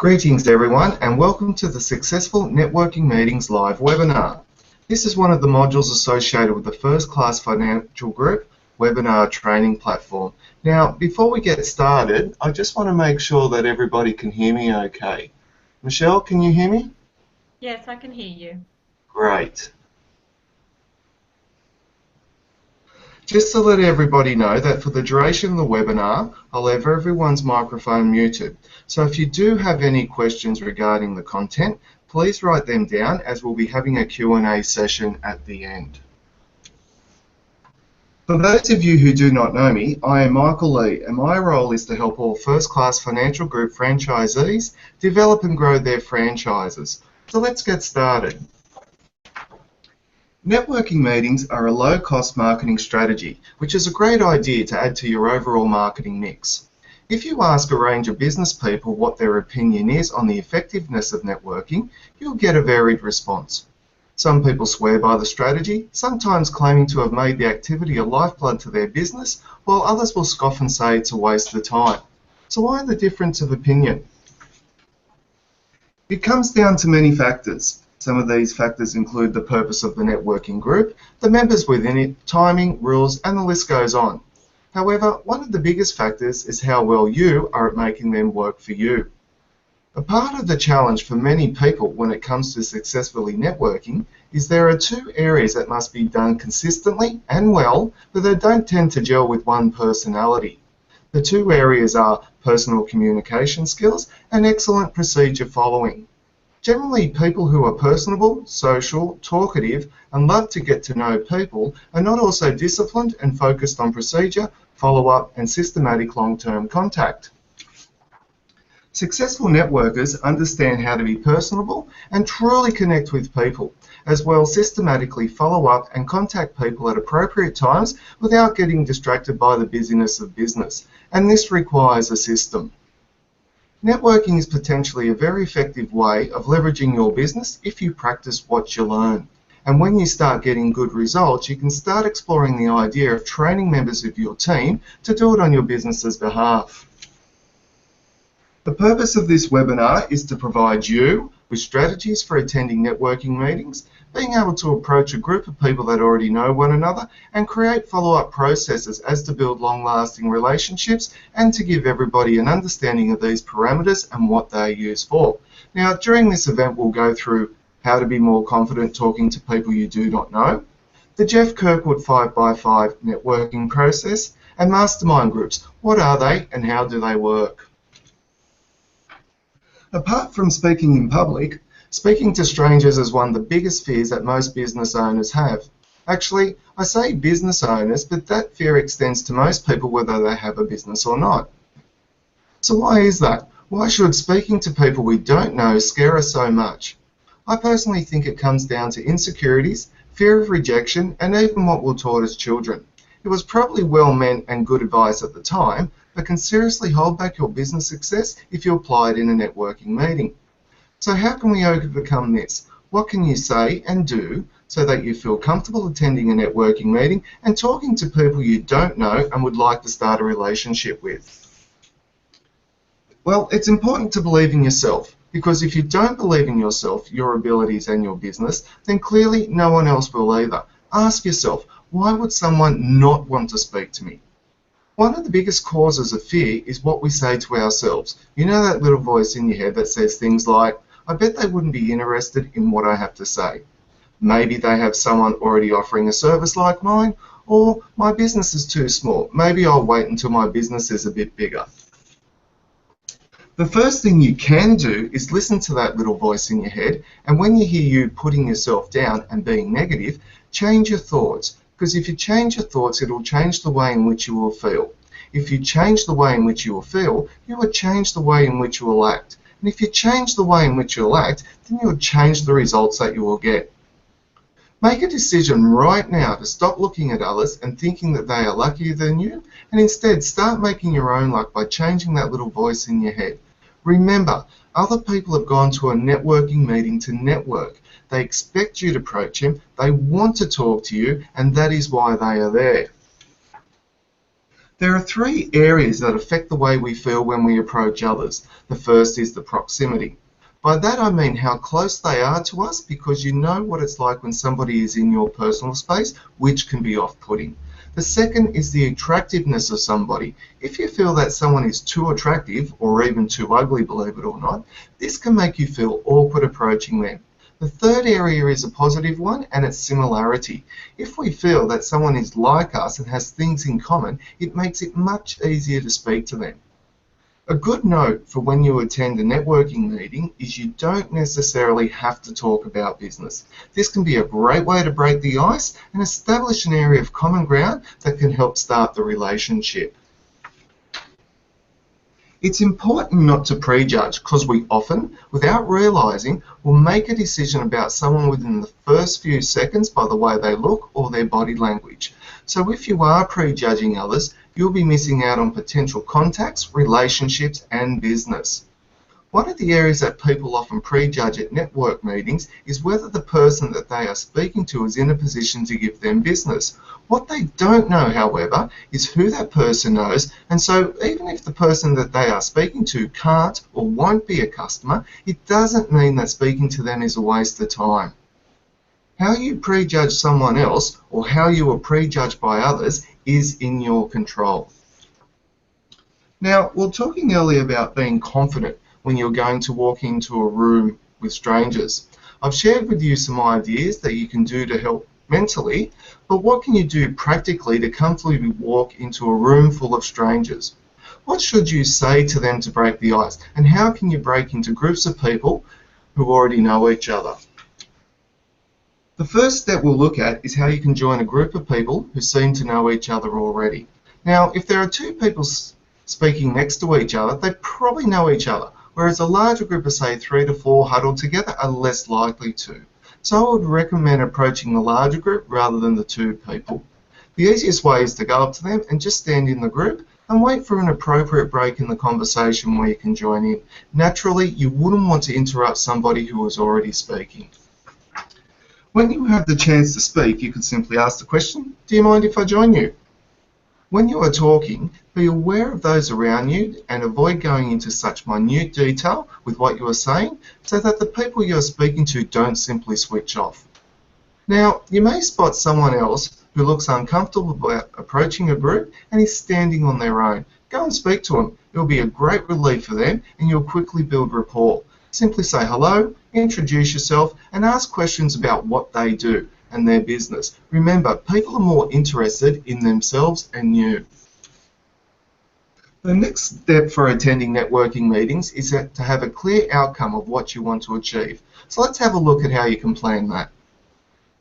Greetings everyone and welcome to the Successful Networking Meetings live webinar. This is one of the modules associated with the First Class Financial Group webinar training platform. Now before we get started, I just want to make sure that everybody can hear me okay. Michelle, can you hear me? Yes, I can hear you. Great. Just to let everybody know that for the duration of the webinar, I'll have everyone's microphone muted. So if you do have any questions regarding the content, please write them down as we'll be having a Q&A session at the end. For those of you who do not know me, I am Michael Lee and my role is to help all First Class Financial Group franchisees develop and grow their franchises. So let's get started. Networking meetings are a low-cost marketing strategy, which is a great idea to add to your overall marketing mix. If you ask a range of business people what their opinion is on the effectiveness of networking, you'll get a varied response. Some people swear by the strategy, sometimes claiming to have made the activity a lifeblood to their business, while others will scoff and say it's a waste of time. So why the difference of opinion? It comes down to many factors. Some of these factors include the purpose of the networking group, the members within it, timing, rules, and the list goes on. However, one of the biggest factors is how well you are at making them work for you. A part of the challenge for many people when it comes to successfully networking is there are two areas that must be done consistently and well, but they don't tend to gel with one personality. The two areas are personal communication skills and excellent procedure following. Generally, people who are personable, social, talkative, and love to get to know people are not also disciplined and focused on procedure, follow-up, and systematic long-term contact. Successful networkers understand how to be personable and truly connect with people, as well as systematically follow up and contact people at appropriate times without getting distracted by the busyness of business, and this requires a system. Networking is potentially a very effective way of leveraging your business if you practice what you learn. And when you start getting good results, you can start exploring the idea of training members of your team to do it on your business's behalf. The purpose of this webinar is to provide you with strategies for attending networking meetings, being able to approach a group of people that already know one another, and create follow-up processes as to build long-lasting relationships and to give everybody an understanding of these parameters and what they're used for. Now, during this event, we'll go through how to be more confident talking to people you do not know, the Jeff Kirkwood 5x5 networking process, and mastermind groups. What are they and how do they work? Apart from speaking in public, speaking to strangers is one of the biggest fears that most business owners have. Actually, I say business owners, but that fear extends to most people whether they have a business or not. So why is that? Why should speaking to people we don't know scare us so much? I personally think it comes down to insecurities, fear of rejection, and even what we're taught as children. It was probably well meant and good advice at the time, but can seriously hold back your business success if you apply it in a networking meeting. So how can we overcome this? What can you say and do so that you feel comfortable attending a networking meeting and talking to people you don't know and would like to start a relationship with? Well, it's important to believe in yourself, because if you don't believe in yourself, your abilities and your business, then clearly no one else will either. Ask yourself, why would someone not want to speak to me? One of the biggest causes of fear is what we say to ourselves. You know that little voice in your head that says things like, I bet they wouldn't be interested in what I have to say. Maybe they have someone already offering a service like mine, or my business is too small. Maybe I'll wait until my business is a bit bigger. The first thing you can do is listen to that little voice in your head, and when you hear you putting yourself down and being negative, change your thoughts. Because if you change your thoughts, it will change the way in which you will feel. If you change the way in which you will feel, you will change the way in which you will act. And if you change the way in which you will act, then you will change the results that you will get. Make a decision right now to stop looking at others and thinking that they are luckier than you, and instead start making your own luck by changing that little voice in your head. Remember, other people have gone to a networking meeting to network. They expect you to approach them, they want to talk to you, and that is why they are there. There are three areas that affect the way we feel when we approach others. The first is the proximity. By that I mean how close they are to us, because you know what it's like when somebody is in your personal space, which can be off-putting. The second is the attractiveness of somebody. If you feel that someone is too attractive or even too ugly, believe it or not, this can make you feel awkward approaching them. The third area is a positive one, and it's similarity. If we feel that someone is like us and has things in common, it makes it much easier to speak to them. A good note for when you attend a networking meeting is you don't necessarily have to talk about business. This can be a great way to break the ice and establish an area of common ground that can help start the relationship. It's important not to prejudge, because we often, without realising, will make a decision about someone within the first few seconds by the way they look or their body language. So if you are prejudging others, you'll be missing out on potential contacts, relationships and business. One of the areas that people often prejudge at network meetings is whether the person that they are speaking to is in a position to give them business. What they don't know, however, is who that person knows, and so even if the person that they are speaking to can't or won't be a customer, it doesn't mean that speaking to them is a waste of time. How you prejudge someone else or how you are prejudged by others is in your control. Now, we were talking earlier about being confident when you're going to walk into a room with strangers. I've shared with you some ideas that you can do to help mentally, but what can you do practically to comfortably walk into a room full of strangers? What should you say to them to break the ice, and how can you break into groups of people who already know each other? The first step we'll look at is how you can join a group of people who seem to know each other already. Now, if there are two people speaking next to each other, they probably know each other, whereas a larger group of, say, 3 to 4 huddled together are less likely to. So I would recommend approaching the larger group rather than the two people. The easiest way is to go up to them and just stand in the group and wait for an appropriate break in the conversation where you can join in. Naturally, you wouldn't want to interrupt somebody who is already speaking. When you have the chance to speak, you can simply ask the question, "Do you mind if I join you?" When you are talking, be aware of those around you and avoid going into such minute detail with what you are saying so that the people you are speaking to don't simply switch off. Now, you may spot someone else who looks uncomfortable about approaching a group and is standing on their own. Go and speak to them. It will be a great relief for them and you'll quickly build rapport. Simply say hello, introduce yourself and ask questions about what they do and their business. Remember, people are more interested in themselves and you. The next step for attending networking meetings is to have a clear outcome of what you want to achieve. So let's have a look at how you can plan that.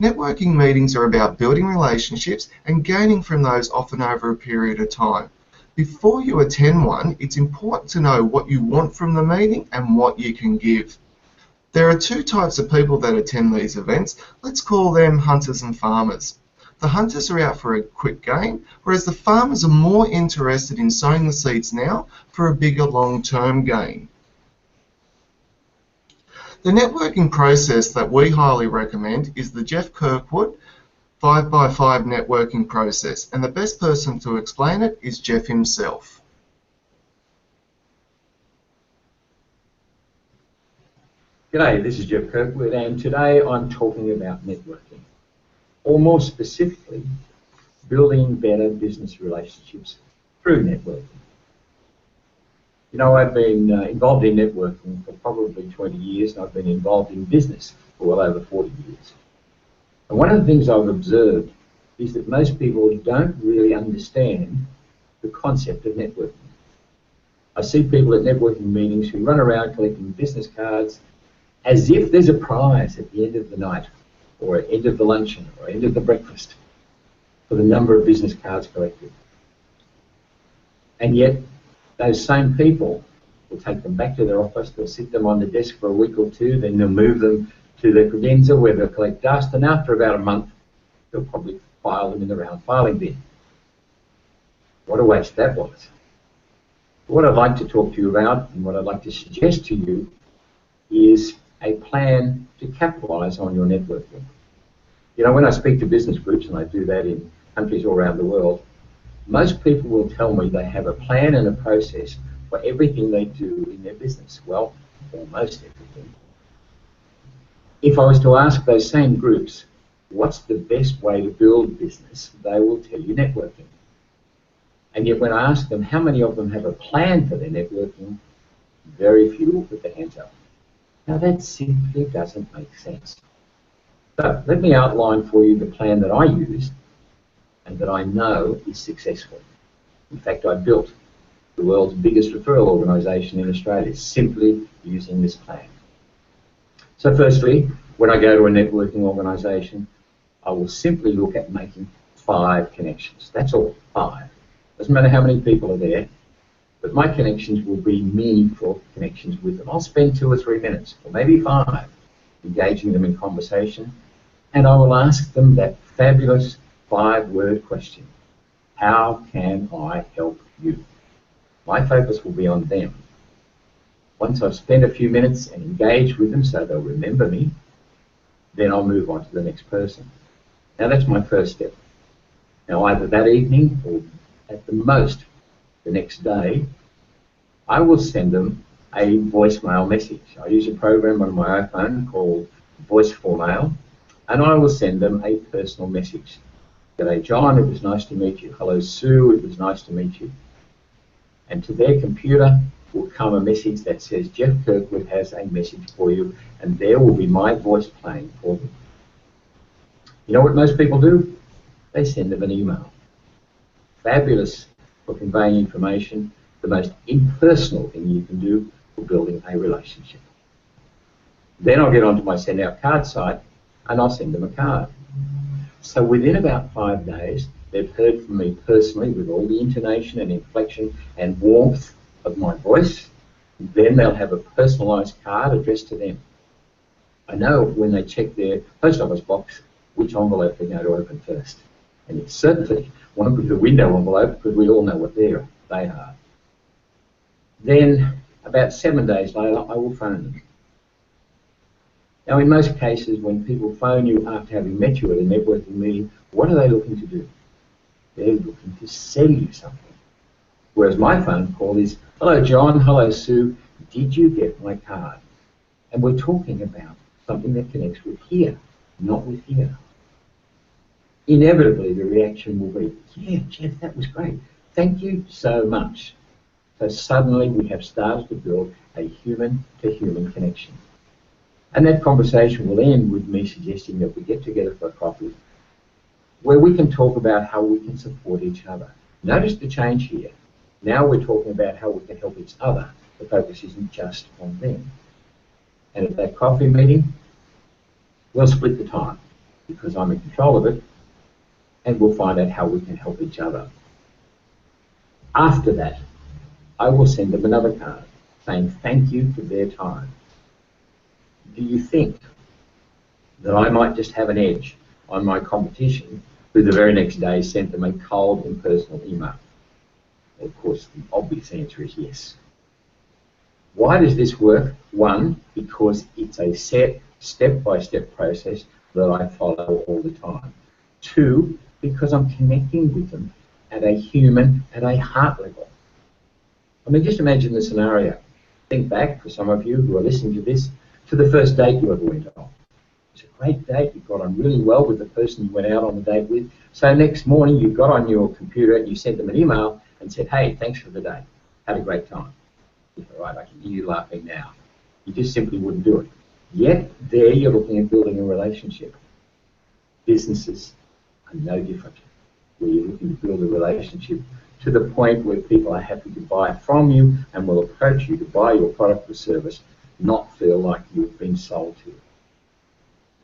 Networking meetings are about building relationships and gaining from those often over a period of time. Before you attend one, it's important to know what you want from the meeting and what you can give. There are two types of people that attend these events. Let's call them hunters and farmers. The hunters are out for a quick gain, whereas the farmers are more interested in sowing the seeds now for a bigger long-term gain. The networking process that we highly recommend is the Jeff Kirkwood 5x5 networking process, and the best person to explain it is Jeff himself. G'day, this is Jeff Kirkwood, and today I'm talking about networking, or more specifically, building better business relationships through networking. You know, I've been involved in networking for probably 20 years, and I've been involved in business for well over 40 years. And one of the things I've observed is that most people don't really understand the concept of networking. I see people at networking meetings who run around collecting business cards as if there's a prize at the end of the night, or at the end of the luncheon, or end of the breakfast, for the number of business cards collected. And yet, those same people will take them back to their office, they'll sit them on the desk for a week or two, then they'll move them to the credenza where they'll collect dust, and after about a month, they'll probably file them in the round filing bin. What a waste that was. What I'd like to talk to you about, and what I'd like to suggest to you, is a plan to capitalise on your networking. You know, when I speak to business groups, and I do that in countries all around the world, Most people will tell me they have a plan and a process for everything they do in their business. Well, almost everything. If I was to ask those same groups, what's the best way to build business, they will tell you networking. And yet when I ask them how many of them have a plan for their networking, very few will put their hands up. Now that simply doesn't make sense. So let me outline for you the plan that I use and that I know is successful. In fact, I built the world's biggest referral organisation in Australia simply using this plan. So firstly, when I go to a networking organisation, I will simply look at making 5 connections. That's all, 5. Doesn't matter how many people are there, but my connections will be meaningful connections with them. I'll spend 2 or 3 minutes, or maybe 5, engaging them in conversation, and I will ask them that fabulous 5-word question. How can I help you? My focus will be on them. Once I've spent a few minutes and engaged with them so they'll remember me, then I'll move on to the next person. Now that's my first step. Now either that evening or at the most the next day, I will send them a voicemail message. I use a program on my iPhone called Voice for Mail, and I will send them a personal message. G'day John, it was nice to meet you. Hello Sue, it was nice to meet you. And to their computer will come a message that says Jeff Kirkwood has a message for you, and there will be my voice playing for them. You know what most people do? They send them an email. Fabulous for conveying information, the most impersonal thing you can do for building a relationship. Then I'll get onto my send out card site and I'll send them a card. So within about 5 days, they've heard from me personally with all the intonation and inflection and warmth of my voice. Then they'll have a personalised card addressed to them. I know when they check their post office box which envelope they're going to open first. And it certainly won't be the window envelope because we all know what they are. Then about 7 days later, I will phone them. Now in most cases, when people phone you after having met you at a networking meeting, what are they looking to do? They're looking to sell you something. Whereas my phone call is, hello John, hello Sue, did you get my card? And we're talking about something that connects with here, not with here. Inevitably the reaction will be, yeah Jeff, that was great, thank you so much. So suddenly we have started to build a human-to-human connection. And that conversation will end with me suggesting that we get together for a coffee where we can talk about how we can support each other. Notice the change here. Now we're talking about how we can help each other. The focus isn't just on them. And at that coffee meeting, we'll split the time because I'm in control of it, and we'll find out how we can help each other. After that, I will send them another card saying thank you for their time. Do you think that I might just have an edge on my competition who the very next day sent them a cold impersonal email? Well, of course, the obvious answer is yes. Why does this work? 1, because it's a set step-by-step process that I follow all the time. 2, because I'm connecting with them at a human, at a heart level. I mean, just imagine the scenario. Think back, for some of you who are listening to this, to the first date you ever went on. It was a great date, you got on really well with the person you went out on the date with. So next morning you got on your computer and you sent them an email and said, hey, thanks for the day, had a great time. Right, I can hear you laughing now. You just simply wouldn't do it. Yet there you're looking at building a relationship. Businesses are no different, where you're looking to build a relationship to the point where people are happy to buy from you and will approach you to buy your product or service, not feel like you've been sold to.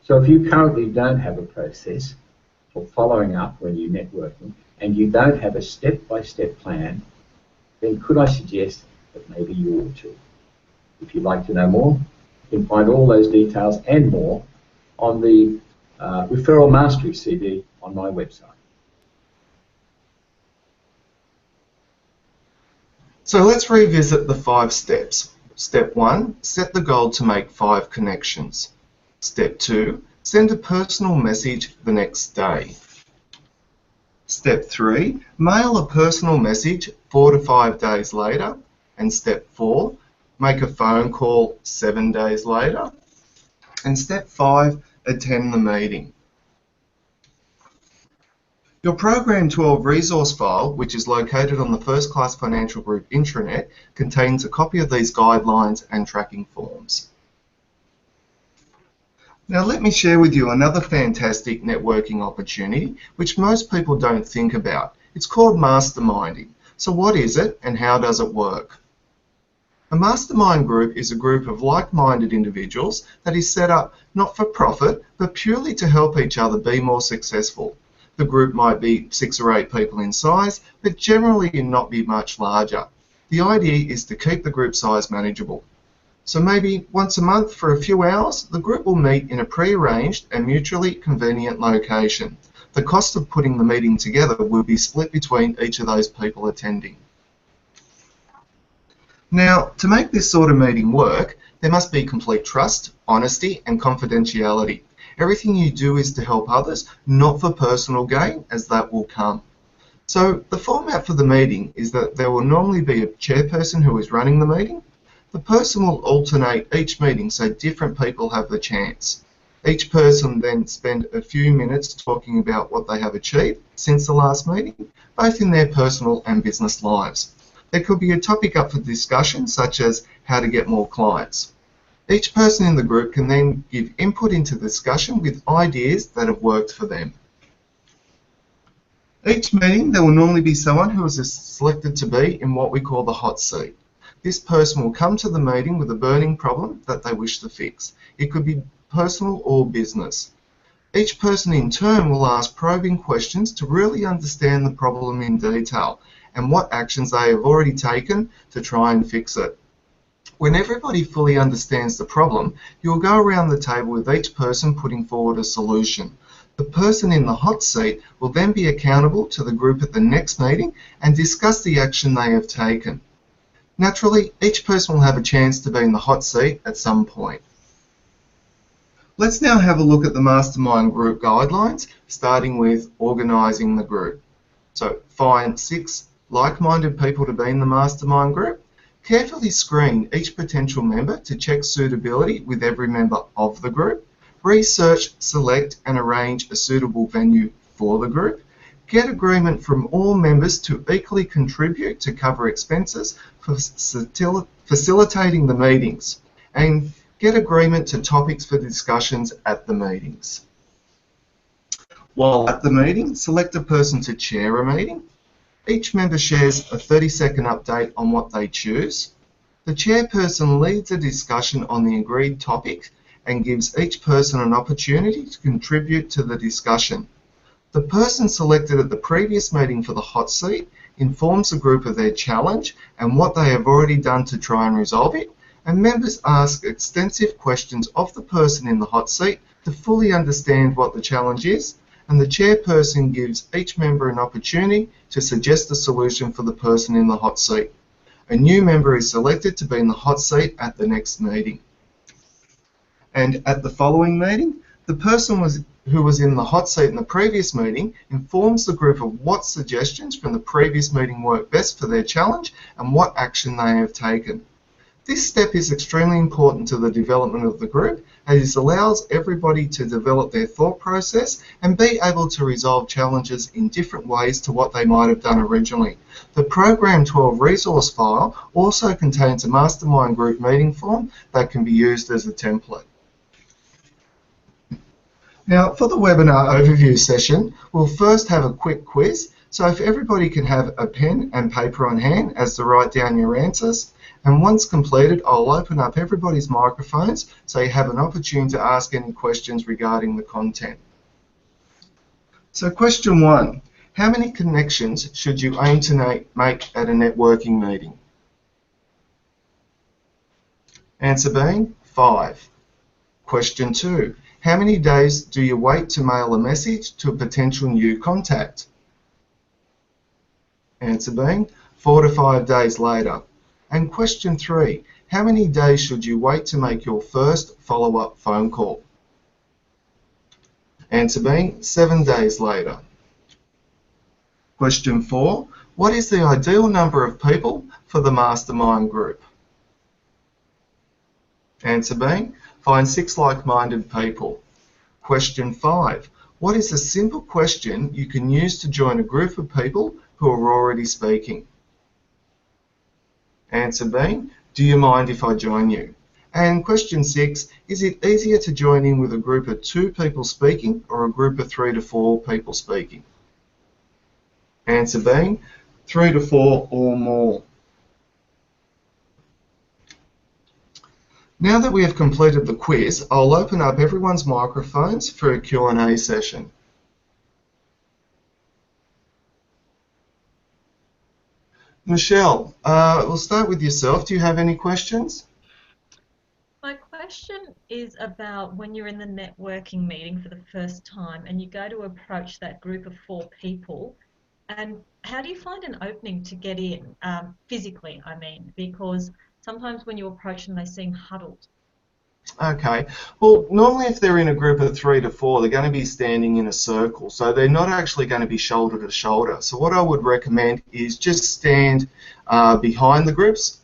So if you currently don't have a process for following up when you're networking and you don't have a step-by-step plan, then could I suggest that maybe you ought to. If you'd like to know more, you can find all those details and more on the Referral Mastery CD on my website. So let's revisit the 5 steps. Step 1, set the goal to make 5 connections. Step 2, send a personal message the next day. Step 3, mail a personal message 4 to 5 days later. And step 4, make a phone call 7 days later. And step 5, attend the meeting. Your Program 12 resource file, which is located on the First Class Financial Group intranet, contains a copy of these guidelines and tracking forms. Now let me share with you another fantastic networking opportunity which most people don't think about. It's called masterminding. So what is it and how does it work? A mastermind group is a group of like-minded individuals that is set up not for profit but purely to help each other be more successful. The group might be 6 or 8 people in size but generally not be much larger. The idea is to keep the group size manageable. So maybe once a month for a few hours, the group will meet in a pre-arranged and mutually convenient location. The cost of putting the meeting together will be split between each of those people attending. Now, to make this sort of meeting work, there must be complete trust, honesty, and confidentiality. Everything you do is to help others, not for personal gain, as that will come. So the format for the meeting is that there will normally be a chairperson who is running the meeting. The person will alternate each meeting so different people have the chance. Each person then spend a few minutes talking about what they have achieved since the last meeting, both in their personal and business lives. There could be a topic up for discussion such as how to get more clients. Each person in the group can then give input into the discussion with ideas that have worked for them. Each meeting there will normally be someone who is selected to be in what we call the hot seat. This person will come to the meeting with a burning problem that they wish to fix. It could be personal or business. Each person in turn will ask probing questions to really understand the problem in detail and what actions they have already taken to try and fix it. When everybody fully understands the problem, you'll go around the table with each person putting forward a solution. The person in the hot seat will then be accountable to the group at the next meeting and discuss the action they have taken. Naturally, each person will have a chance to be in the hot seat at some point. Let's now have a look at the mastermind group guidelines, starting with organising the group. So find 6 like-minded people to be in the mastermind group. Carefully screen each potential member to check suitability with every member of the group. Research, select and arrange a suitable venue for the group. Get agreement from all members to equally contribute to cover expenses for facilitating the meetings, and get agreement to topics for discussions at the meetings. While at the meeting, select a person to chair a meeting. Each member shares a 30-second update on what they choose. The chairperson leads a discussion on the agreed topic and gives each person an opportunity to contribute to the discussion. The person selected at the previous meeting for the hot seat informs the group of their challenge and what they have already done to try and resolve it, and members ask extensive questions of the person in the hot seat to fully understand what the challenge is, and the chairperson gives each member an opportunity to suggest a solution for the person in the hot seat. A new member is selected to be in the hot seat at the next meeting. And at the following meeting, the person who was in the hot seat in the previous meeting informs the group of what suggestions from the previous meeting work best for their challenge and what action they have taken. This step is extremely important to the development of the group, as it allows everybody to develop their thought process and be able to resolve challenges in different ways to what they might have done originally. The Program 12 resource file also contains a mastermind group meeting form that can be used as a template. Now, for the webinar overview session, we'll first have a quick quiz. So if everybody can have a pen and paper on hand as to write down your answers. And once completed, I'll open up everybody's microphones so you have an opportunity to ask any questions regarding the content. So question 1, how many connections should you aim to make at a networking meeting? Answer being 5. Question 2, how many days do you wait to mail a message to a potential new contact? Answer being 4 to 5 days later. And question 3, how many days should you wait to make your first follow-up phone call? Answer being 7 days later. Question 4. What is the ideal number of people for the mastermind group? Answer B. Find 6 like-minded people. Question 5. What is a simple question you can use to join a group of people who are already speaking? Answer B. Do you mind if I join you? And question 6. Is it easier to join in with a group of 2 people speaking or a group of 3 to 4 people speaking? Answer B. 3 to 4 or more. Now that we have completed the quiz, I'll open up everyone's microphones for a Q&A session. Michelle, we'll start with yourself. Do you have any questions? My question is about when you're in the networking meeting for the first time and you go to approach that group of 4 people, and how do you find an opening to get in, physically, I mean, because sometimes when you approach them they seem huddled. Okay. Well, normally if they're in a group of 3 to 4, they're going to be standing in a circle, so they're not actually going to be shoulder to shoulder. So what I would recommend is just stand behind the groups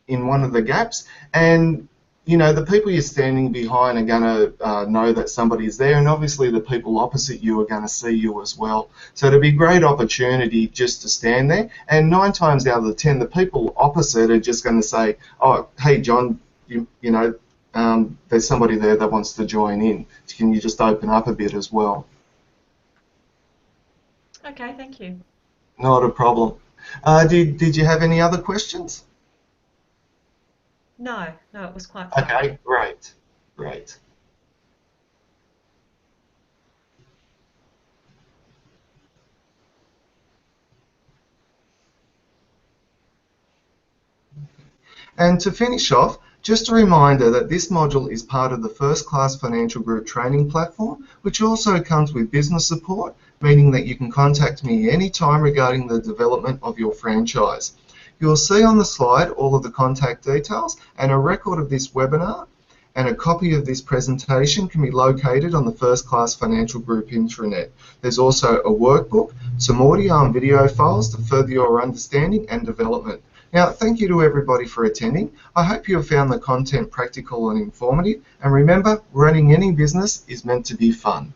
in one of the gaps, and you know, the people you're standing behind are going to know that somebody's there, and obviously the people opposite you are going to see you as well. So it'll be a great opportunity just to stand there, and 9 times out of the 10, the people opposite are just going to say, oh, hey John, you know, there's somebody there that wants to join in. Can you just open up a bit as well? Okay, thank you. Not a problem. Did you have any other questions? No, it was quite thorough. Okay, great. And to finish off, just a reminder that this module is part of the First Class Financial Group training platform, which also comes with business support, meaning that you can contact me anytime regarding the development of your franchise. You'll see on the slide all of the contact details, and a record of this webinar and a copy of this presentation can be located on the First Class Financial Group intranet. There's also a workbook, some audio and video files to further your understanding and development. Now, thank you to everybody for attending. I hope you have found the content practical and informative. And remember, running any business is meant to be fun.